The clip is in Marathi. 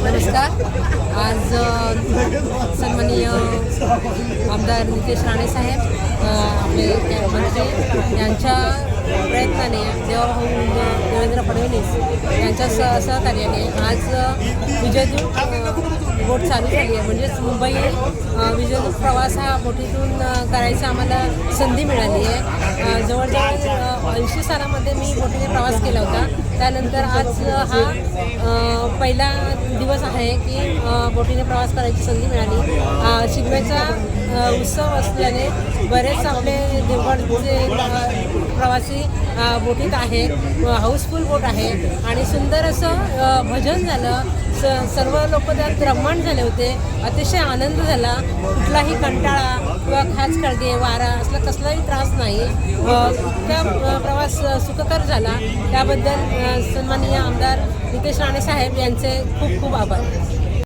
नमस्कार. आज सन्माननीय आमदार नितेश राणे साहेब आपले मंत्री यांच्या प्रयत्नाने देवाभाऊ देवेंद्र फडणवीस यांच्या सहकार्याने आज विजयदूत बोट चालू झाली आहे. म्हणजेच मुंबई विजयदूत प्रवास हा बोटीतून करायचा आम्हाला संधी मिळाली आहे. जवळजवळ 80 सालामध्ये मी बोटीने प्रवास केला होता. त्यानंतर आज हा पहिला दिवस आहे की बोटीने प्रवास करायची संधी मिळाली. शिगम्याचा उत्सव असल्याने बरेच आपले देवगडचे प्रवासी बोटीत आहेत. हाऊसफुल बोट आहे आणि सुंदर असं भजन झालं. सर्व लोक त्यात रममाण झाले होते. अतिशय आनंद झाला. कुठलाही कंटाळा किंवा खास कळगे वारा असला कसलाही त्रास नाही. त्या प्रवास सुखकर झाला. त्याबद्दल सन्माननीय आमदार नितेश राणे साहेब यांचे खूप खूप आभार.